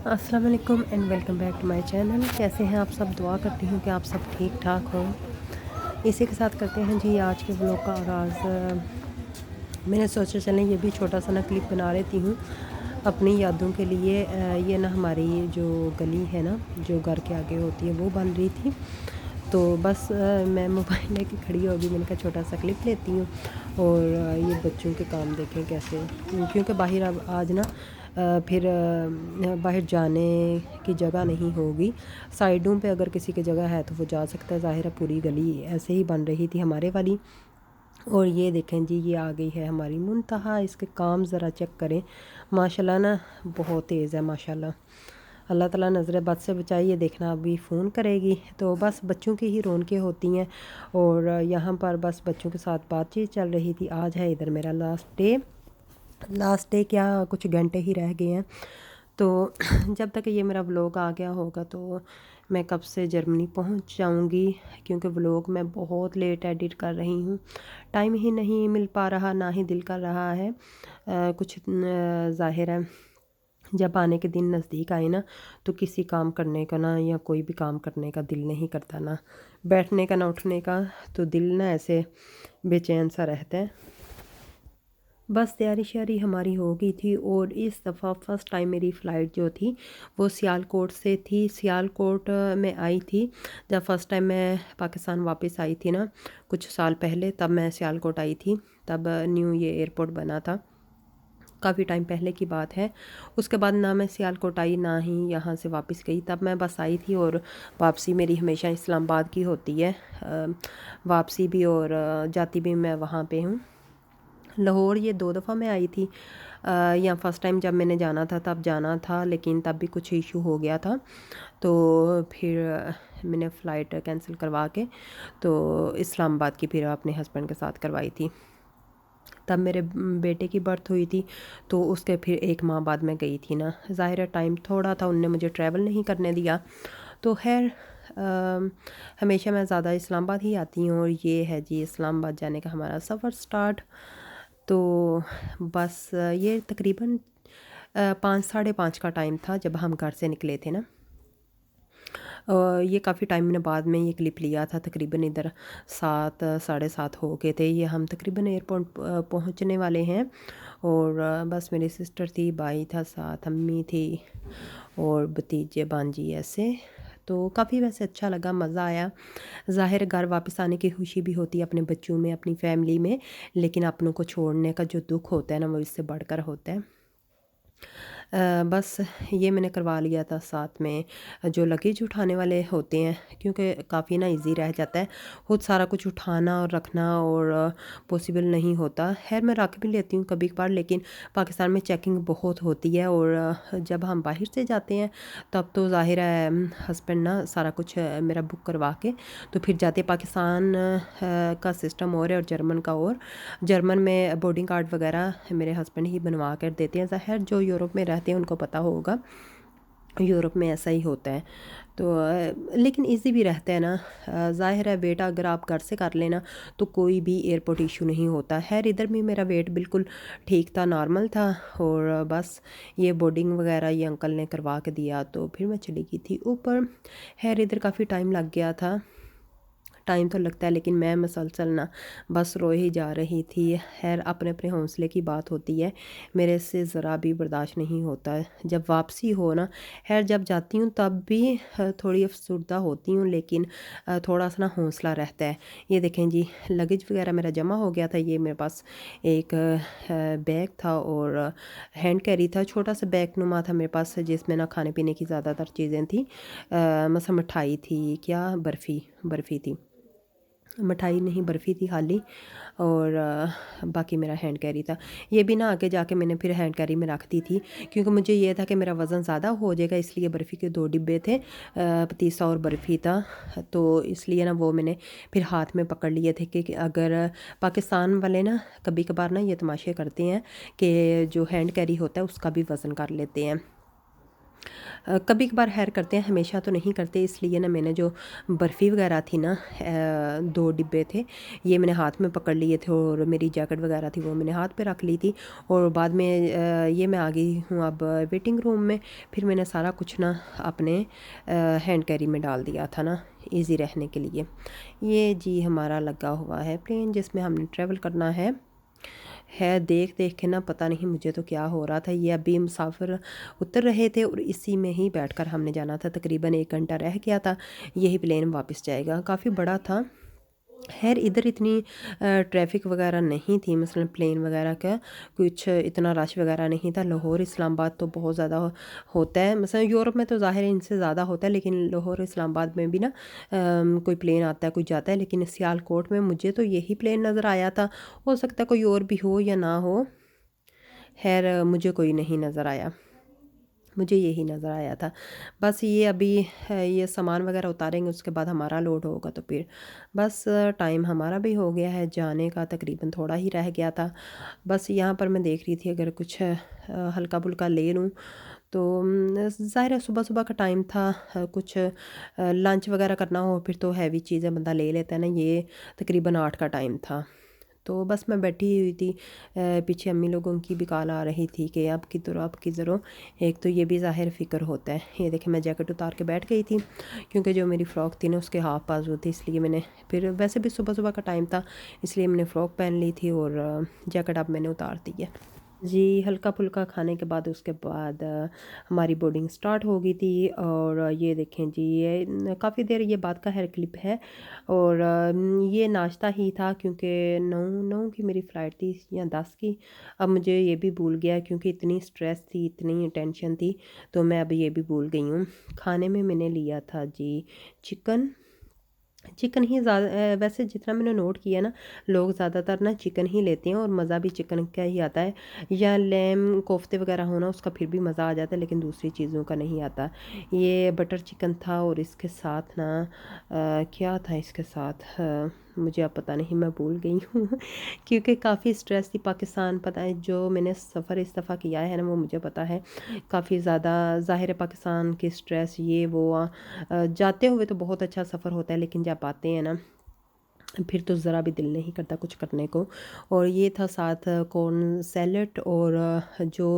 अस्सलाम वालेकुम and welcome back to my channel. कैसे हैं आप सब? दुआ करती हूँ कि आप सब ठीक ठाक हों। इसी के साथ करते हैं जी आज के व्लॉग का आगाज़। मैंने सोचा चलें ये भी छोटा सा ना क्लिप बना लेती हूँ अपनी यादों के लिए। ये ना हमारी जो गली है ना, जो घर के आगे होती है, वो बन रही थी। तो बस मैं मोबाइल लेके खड़ी हो गई। मैंने कहा छोटा सा क्लिप लेती हूँ। और ये बच्चों के काम देखें कैसे, क्योंकि बाहर अब आज ना फिर बाहर जाने की जगह नहीं होगी। साइडों पे अगर किसी की जगह है तो वो जा सकता है। ज़ाहिर है पूरी गली ऐसे ही बन रही थी हमारे वाली। और ये देखें जी, ये आ गई है हमारी मुंतहा। इसके काम ज़रा चेक करें, माशाल्लाह ना बहुत तेज़ है माशाल्लाह। अल्लाह ताला नज़र बद से बचाई। ये देखना अभी फ़ोन करेगी। तो बस बच्चों की ही रौनकें होती हैं। और यहाँ पर बस बच्चों के साथ बातचीत चल रही थी। आज है इधर मेरा लास्ट डे क्या, कुछ घंटे ही रह गए हैं। तो जब तक ये मेरा व्लॉग आ गया होगा तो मैं कब से जर्मनी पहुंच जाऊंगी, क्योंकि व्लॉग मैं बहुत लेट एडिट कर रही हूँ। टाइम ही नहीं मिल पा रहा, ना ही दिल कर रहा है। कुछ ज़ाहिर है जब आने के दिन नज़दीक आए ना तो किसी काम करने का ना, या कोई भी काम करने का दिल नहीं करता, ना बैठने का ना उठने का। तो दिल ना ऐसे बेचैन सा रहता है। बस तैयारी श्यारी हमारी हो गई थी। और इस दफ़ा फ़र्स्ट टाइम मेरी फ़्लाइट जो थी वो सियालकोट से थी। सियालकोट में आई थी जब फ़र्स्ट टाइम मैं पाकिस्तान वापस आई थी ना, कुछ साल पहले। तब मैं सियालकोट आई थी, तब न्यू ये एयरपोर्ट बना था। काफ़ी टाइम पहले की बात है। उसके बाद ना मैं सियालकोट आई, ना ही यहाँ से वापस गई। तब मैं बस आई थी। और वापसी मेरी हमेशा इस्लामाबाद की होती है, वापसी भी और जाती भी मैं वहाँ पे हूँ। लाहौर ये 2 दफ़ा मैं आई थी। या फ़र्स्ट टाइम जब मैंने जाना था तब जाना था, लेकिन तब भी कुछ इशू हो गया था। तो फिर मैंने फ़्लाइट कैंसिल करवा के तो इस्लामाबाद की फिर अपने हस्बैंड के साथ करवाई थी। तब मेरे बेटे की बर्थ हुई थी, तो उसके फिर 1 माह बाद मैं गई थी ना। ज़ाहिर है टाइम थोड़ा था, उनने मुझे ट्रैवल नहीं करने दिया। तो खैर हमेशा मैं ज़्यादा इस्लामाबाद ही आती हूँ। और ये है जी इस्लामाबाद जाने का हमारा सफ़र स्टार्ट। तो बस ये तकरीबन 5 साढ़े 5 का टाइम था जब हम घर से निकले थे ना। ये काफ़ी टाइम ने बाद में ये क्लिप लिया था। तकरीबन इधर 7 साढ़े 7 हो गए थे। ये हम तकरीबन एयरपोर्ट पहुंचने वाले हैं। और बस मेरी सिस्टर थी, भाई था साथ, अम्मी थी और भतीजे भांजी ऐसे। तो काफ़ी वैसे अच्छा लगा, मज़ा आया। ज़ाहिर घर वापस आने की खुशी भी होती है अपने बच्चों में, अपनी फैमिली में। लेकिन अपनों को छोड़ने का जो दुख होता है ना, वो इससे बढ़कर होता है। बस ये मैंने करवा लिया था साथ में जो लगेज उठाने वाले होते हैं, क्योंकि काफ़ी ना इजी रह जाता है खुद सारा कुछ उठाना और रखना। और पॉसिबल नहीं होता। खैर मैं रख भी लेती हूँ कभी कभार, लेकिन पाकिस्तान में चेकिंग बहुत होती है। और जब हम बाहर से जाते हैं तब तो ज़ाहिर है हस्बैंड ना सारा कुछ मेरा बुक करवा के तो फिर जाते। पाकिस्तान का सिस्टम और है और जर्मन का और। जर्मन में बोर्डिंग कार्ड वगैरह मेरे हस्बैंड ही बनवा कर देते हैं। ज़ाहिर जो यूरोप में रहते हैं उनको पता होगा, यूरोप में ऐसा ही होता है। तो लेकिन इजी भी रहता है ना। ज़ाहिर है वेट अगर आप घर से कर लेना तो कोई भी एयरपोर्ट इशू नहीं होता है। इधर भी मेरा वेट बिल्कुल ठीक था, नॉर्मल था। और बस ये बोर्डिंग वगैरह ये अंकल ने करवा के दिया तो फिर मैं चली गई थी ऊपर। इधर काफ़ी टाइम लग गया था। टाइम तो लगता है लेकिन मैं मसलसल ना बस रोए ही जा रही थी। अपने अपने हौसले की बात होती है, मेरे से ज़रा भी बर्दाश्त नहीं होता है जब वापसी हो ना। जब जाती हूँ तब भी थोड़ी अफसरदा होती हूँ, लेकिन थोड़ा सा ना हौसला रहता है। ये देखें जी लगेज वगैरह मेरा जमा हो गया था। ये मेरे पास एक बैग था और हैंड कैरी था, छोटा सा बैग नुमा था मेरे पास, जिसमें ना खाने पीने की ज़्यादातर चीज़ें थी। मसा मिठाई थी, क्या बर्फ़ी थी, मिठाई नहीं बर्फ़ी थी खाली। और बाकी मेरा हैंड कैरी था। ये भी ना आगे जाके मैंने फिर हैंड कैरी में रख दी थी, क्योंकि मुझे ये था कि मेरा वज़न ज़्यादा हो जाएगा, इसलिए बर्फ़ी के 2 डिब्बे थे, पतीसा और बर्फ़ी था। तो इसलिए ना वो मैंने फिर हाथ में पकड़ लिए थे कि अगर पाकिस्तान वाले ना कभी कभार ना ये तमाशे करते हैं कि जो हैंड कैरी होता है उसका भी वज़न कर लेते हैं। कभी कभार हैर करते हैं, हमेशा तो नहीं करते। इसलिए ना मैंने जो बर्फ़ी वगैरह थी ना, 2 डिब्बे थे, ये मैंने हाथ में पकड़ लिए थे और मेरी जैकेट वगैरह थी वो मैंने हाथ पे रख ली थी। और बाद में ये मैं आ गई हूँ अब वेटिंग रूम में। फिर मैंने सारा कुछ ना अपने हैंड कैरी में डाल दिया था ना, इजी रहने के लिए। ये जी हमारा लगा हुआ है प्लेन जिसमें हमने ट्रैवल करना है। देख देख के ना पता नहीं मुझे तो क्या हो रहा था। ये अभी मुसाफिर उतर रहे थे और इसी में ही बैठकर हमने जाना था। तकरीबन 1 घंटा रह गया था, यही प्लेन वापस जाएगा। काफ़ी बड़ा था। खैर इधर इतनी ट्रैफिक वगैरह नहीं थी, मसलन प्लेन वगैरह का कुछ इतना रश वगैरह नहीं था। लाहौर इस्लामाबाद तो बहुत ज़्यादा होता है, मसलन यूरोप में तो ज़ाहिर है इनसे ज़्यादा होता है, लेकिन लाहौर इस्लामाबाद में भी ना कोई प्लेन आता है कोई जाता है। लेकिन सियालकोट में मुझे तो यही प्लेन नज़र आया था, हो सकता है कोई और भी हो या ना हो। खैर मुझे कोई नहीं नज़र आया, मुझे यही नज़र आया था। बस ये अभी ये सामान वगैरह उतारेंगे, उसके बाद हमारा लोड होगा तो फिर बस टाइम हमारा भी हो गया है जाने का, तकरीबन थोड़ा ही रह गया था। बस यहाँ पर मैं देख रही थी अगर कुछ हल्का फुल्का ले लूँ तो ज़ाहिर है सुबह सुबह का टाइम था। कुछ लंच वगैरह करना हो फिर तो हैवी चीज़ें बंदा ले लेता है ना। ये तकरीबन 8 का टाइम था, तो बस मैं बैठी हुई थी। पीछे अम्मी लोगों की भी कॉल आ रही थी कि अब किधरो अब किधरो। एक तो ये भी ज़ाहिर फ़िक्र होता है। ये देखिए मैं जैकेट उतार के बैठ गई थी क्योंकि जो मेरी फ़्रॉक थी ना उसके हाफ बाजू थी, इसलिए मैंने फिर वैसे भी सुबह सुबह का टाइम था इसलिए मैंने फ़्रॉक पहन ली थी और जैकेट अब मैंने उतार दी है जी। हल्का फुल्का खाने के बाद उसके बाद हमारी बोर्डिंग स्टार्ट हो गई थी। और ये देखें जी, ये काफ़ी देर ये बात का हेयर क्लिप है। और ये नाश्ता ही था क्योंकि 9 की मेरी फ़्लाइट थी या 10 की, अब मुझे ये भी भूल गया क्योंकि इतनी स्ट्रेस थी इतनी टेंशन थी, तो मैं अब ये भी भूल गई हूँ। खाने में मैंने लिया था जी चिकन। चिकन ही ज़्यादा वैसे जितना मैंने नोट किया ना, लोग ज़्यादातर ना चिकन ही लेते हैं और मज़ा भी चिकन का ही आता है। या लैम कोफ्ते वगैरह होना उसका फिर भी मज़ा आ जाता है, लेकिन दूसरी चीज़ों का नहीं आता। ये बटर चिकन था और इसके साथ ना क्या था इसके साथ, मुझे अब पता नहीं, मैं भूल गई हूँ क्योंकि काफ़ी स्ट्रेस थी। पाकिस्तान पता है जो मैंने सफ़र इस दफ़ा किया है ना वो मुझे पता है काफ़ी ज़्यादा ज़ाहिर है पाकिस्तान की स्ट्रेस ये वो जाते हुए तो बहुत अच्छा सफ़र होता है, लेकिन जब आते हैं ना फिर तो ज़रा भी दिल नहीं करता कुछ करने को। और ये था साथ कॉर्न सैलेड और जो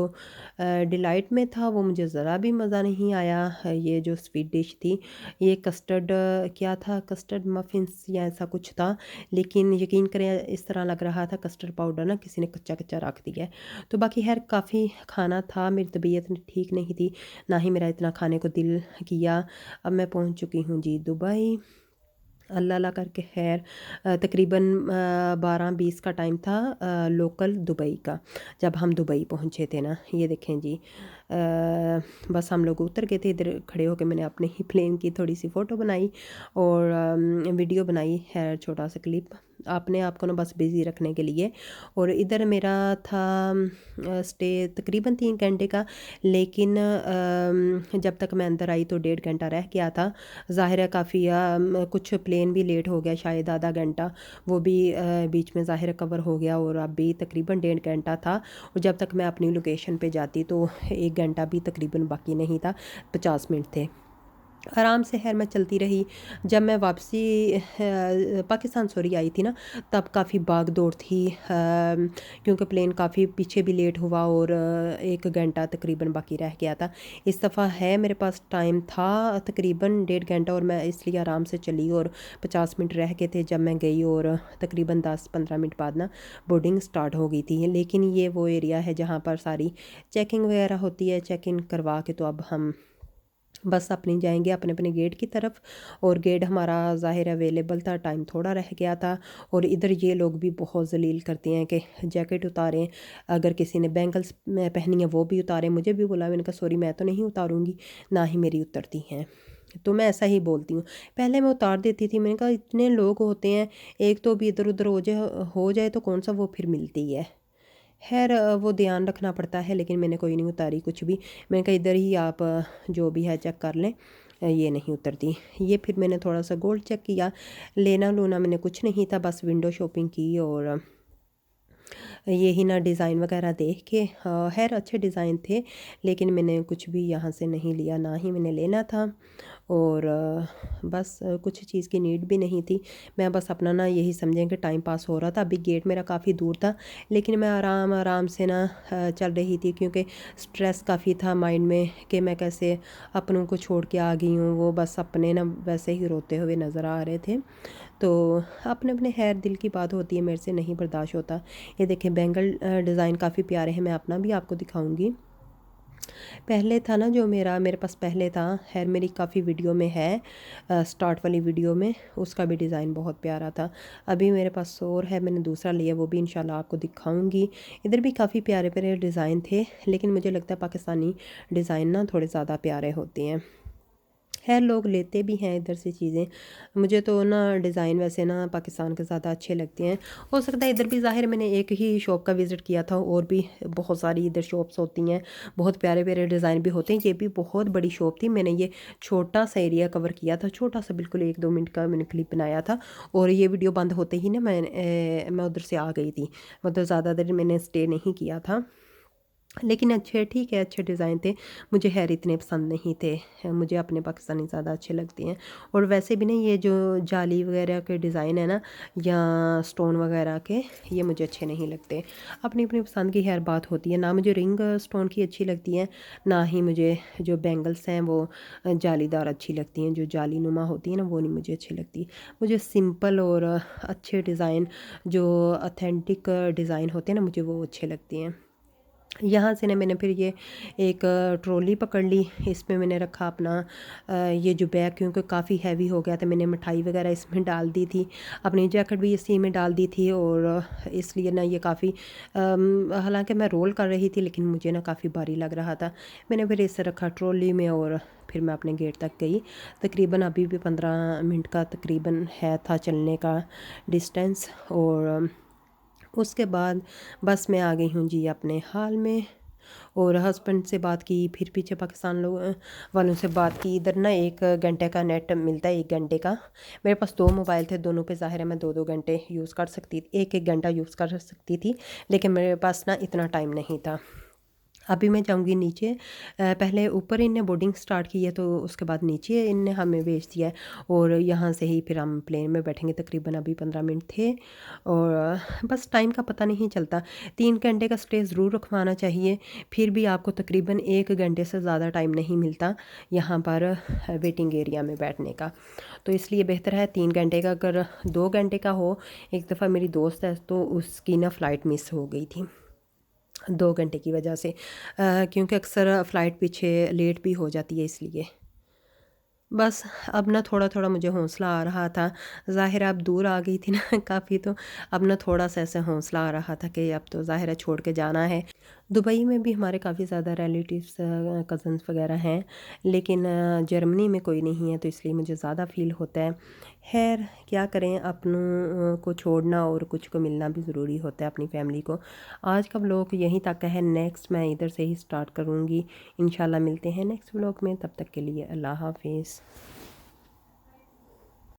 डिलाइट में था वो मुझे ज़रा भी मज़ा नहीं आया। ये जो स्वीट डिश थी ये कस्टर्ड क्या था, कस्टर्ड मफ़िन्स या ऐसा कुछ था, लेकिन यकीन करें इस तरह लग रहा था कस्टर्ड पाउडर ना किसी ने कच्चा कच्चा रख दिया है। तो बाकी खैर काफ़ी खाना था, मेरी तबीयत ठीक नहीं थी, ना ही मेरा इतना खाने को दिल किया। अब मैं पहुंच चुकी हूँ जी दुबई, अल्लाह अल्लाह करके। खैर तकरीबन 12-20 का टाइम था लोकल दुबई का, जब हम दुबई पहुँचे थे ना। ये देखें जी बस हम लोग उतर गए थे। इधर खड़े होकर मैंने अपने ही प्लेन की थोड़ी सी फ़ोटो बनाई और वीडियो बनाई है, छोटा सा क्लिप अपने आप को ना बस बिज़ी रखने के लिए। और इधर मेरा था स्टे तकरीबन 3 घंटे का, लेकिन जब तक मैं अंदर आई तो 1.5 घंटा रह गया था। ज़ाहिर है काफ़ी कुछ प्लेन भी लेट हो गया शायद आधा घंटा, वो भी बीच में ज़ाहिर कवर हो गया। और अभी तकरीबन 1.5 घंटा था और जब तक मैं अपनी लोकेशन पे जाती तो 1 घंटा भी तकरीबन बाकी नहीं था, 50 मिनट थे। आराम से खैर मैं चलती रही। जब मैं वापसी पाकिस्तान सॉरी आई थी ना, तब काफ़ी भाग दौड़ थी क्योंकि प्लेन काफ़ी पीछे भी लेट हुआ और 1 घंटा तकरीबन बाकी रह गया था। इस दफ़ा है मेरे पास टाइम था तकरीबन 1.5 घंटा और मैं इसलिए आराम से चली और 50 मिनट रह गए थे जब मैं गई। और तकरीबन 10-15 मिनट बाद ना बोर्डिंग स्टार्ट हो गई थी। लेकिन ये वो एरिया है जहाँ पर सारी चेकिंग वगैरह होती है, चेक इन करवा के तो अब हम बस अपनी जाएंगे अपने अपने गेट की तरफ। और गेट हमारा ज़ाहिर अवेलेबल था, टाइम थोड़ा रह गया था। और इधर ये लोग भी बहुत जलील करते हैं कि जैकेट उतारें, अगर किसी ने बैंगल्स पहनी है वो भी उतारें। मुझे भी बोला, मैंने कहा सॉरी मैं तो नहीं उतारूँगी, ना ही मेरी उतरती हैं। तो मैं ऐसा ही बोलती हूँ। पहले मैं उतार देती थी, मैंने कहा इतने लोग होते हैं, एक तो भी इधर उधर हो जाए तो कौन सा वो फिर मिलती है। खैर वो ध्यान रखना पड़ता है, लेकिन मैंने कोई नहीं उतारी कुछ भी। मैंने कहा इधर ही आप जो भी है चेक कर लें, ये नहीं उतरती। ये फिर मैंने थोड़ा सा गोल्ड चेक किया, लेना लूना मैंने कुछ नहीं था, बस विंडो शॉपिंग की और यही ना डिज़ाइन वगैरह देख के खैर अच्छे डिज़ाइन थे, लेकिन मैंने कुछ भी यहाँ से नहीं लिया, ना ही मैंने लेना था। और बस कुछ चीज़ की नीड भी नहीं थी। मैं बस अपना ना यही समझें कि टाइम पास हो रहा था। अभी गेट मेरा काफ़ी दूर था, लेकिन मैं आराम आराम से ना चल रही थी, क्योंकि स्ट्रेस काफ़ी था माइंड में कि मैं कैसे अपनों को छोड़ के आ गई हूँ। वो बस अपने ना वैसे ही रोते हुए नज़र आ रहे थे। तो अपने अपने खैर दिल की बात होती है, मेरे से नहीं बर्दाश्त होता। ये देखें बैंगल डिज़ाइन काफ़ी प्यारे हैं, मैं अपना भी आपको दिखाऊंगी। पहले था ना जो मेरे पास पहले था, खैर मेरी काफ़ी वीडियो में है, स्टार्ट वाली वीडियो में उसका भी डिज़ाइन बहुत प्यारा था। अभी मेरे पास और है, मैंने दूसरा लिया, वो भी इंशाल्लाह आपको दिखाऊंगी। इधर भी काफ़ी प्यारे प्यारे डिज़ाइन थे, लेकिन मुझे लगता है पाकिस्तानी डिज़ाइन ना थोड़े ज़्यादा प्यारे होते हैं। खैर लोग लेते भी हैं इधर से चीज़ें। मुझे तो ना डिज़ाइन वैसे ना पाकिस्तान के ज़्यादा अच्छे लगते हैं। हो सकता है इधर भी ज़ाहिर मैंने एक ही शॉप का विज़िट किया था, और भी बहुत सारी इधर शॉप्स होती हैं, बहुत प्यारे प्यारे डिज़ाइन भी होते हैं। ये भी बहुत बड़ी शॉप थी, मैंने ये छोटा सा एरिया कवर किया था, छोटा सा बिल्कुल 1-2 मिनट का मैंने क्लिप बनाया था। और ये वीडियो बंद होते ही ना मैं उधर से आ गई थी, मतलब ज़्यादा देर मैंने स्टे नहीं किया था। लेकिन अच्छे ठीक है, अच्छे डिज़ाइन थे। मुझे खैर इतने पसंद नहीं थे, मुझे अपने पाकिस्तानी ज़्यादा अच्छे लगते हैं। और वैसे भी ना ये जो जाली वगैरह के डिज़ाइन है ना, या स्टोन वगैरह के, ये मुझे अच्छे नहीं लगते। अपनी अपनी पसंद की खैर बात होती है। ना मुझे रिंग स्टोन की अच्छी लगती हैं, ना ही मुझे जो बैंगल्स हैं वो जालीदार अच्छी लगती हैं। जो जाली नुमा होती है ना, वो नहीं मुझे अच्छी लगती। मुझे सिंपल और अच्छे डिज़ाइन, जो ऑथेंटिक डिज़ाइन होते हैं ना, मुझे वो अच्छे लगते हैं। यहाँ से ना मैंने फिर ये एक ट्रॉली पकड़ ली, इसमें मैंने रखा अपना ये जो बैग, क्योंकि काफ़ी हैवी हो गया था। मैंने मिठाई वगैरह इसमें डाल दी थी, अपनी जैकेट भी इसी में डाल दी थी, और इसलिए ना ये काफ़ी हालांकि मैं रोल कर रही थी, लेकिन मुझे ना काफ़ी भारी लग रहा था। मैंने फिर इसे रखा ट्रॉली में, और फिर मैं अपने गेट तक गई। तकरीबन अभी भी 15 मिनट का तकरीबन है था चलने का डिस्टेंस। और उसके बाद बस मैं आ गई हूँ जी अपने हाल में। और हस्बैंड से बात की, फिर पीछे पाकिस्तान लोग वालों से बात की। इधर ना 1 घंटे का नेट मिलता है, 1 घंटे का। मेरे पास 2 मोबाइल थे, दोनों पे ज़ाहिर है मैं 2-2 घंटे यूज़ कर सकती थी, 1-1 घंटा यूज़ कर सकती थी, लेकिन मेरे पास ना इतना टाइम नहीं था। अभी मैं जाऊंगी नीचे, पहले ऊपर इनने बोर्डिंग स्टार्ट की है, तो उसके बाद नीचे इनने हमें भेज दिया है। और यहाँ से ही फिर हम प्लेन में बैठेंगे। तकरीबन अभी 15 मिनट थे, और बस टाइम का पता नहीं चलता। 3 घंटे का स्टे ज़रूर रखवाना चाहिए, फिर भी आपको तकरीबन 1 घंटे से ज़्यादा टाइम नहीं मिलता यहाँ पर वेटिंग एरिया में बैठने का। तो इसलिए बेहतर है 3 घंटे का। अगर 2 घंटे का हो, एक दफ़ा मेरी दोस्त है तो उसकी ना फ़्लाइट मिस हो गई थी 2 घंटे की वजह से, क्योंकि अक्सर फ़्लाइट पीछे लेट भी हो जाती है, इसलिए बस अब ना थोड़ा थोड़ा मुझे हौसला आ रहा था। ज़ाहिर है अब दूर आ गई थी ना काफ़ी, तो अब ना थोड़ा सा ऐसे हौसला आ रहा था कि अब तो ज़ाहिर है छोड़ के जाना है। दुबई में भी हमारे काफ़ी ज़्यादा रिलेटिव्स कज़न्स वगैरह हैं, लेकिन जर्मनी में कोई नहीं है, तो इसलिए मुझे ज़्यादा फ़ील होता है। खैर क्या करें, अपनों को छोड़ना और कुछ को मिलना भी ज़रूरी होता है, अपनी फैमिली को। आज का व्लॉग यहीं तक है, नेक्स्ट मैं इधर से ही स्टार्ट करूँगी। इंशाल्लाह मिलते हैं नेक्स्ट व्लॉग में, तब तक के लिए अल्लाह हाफिज़।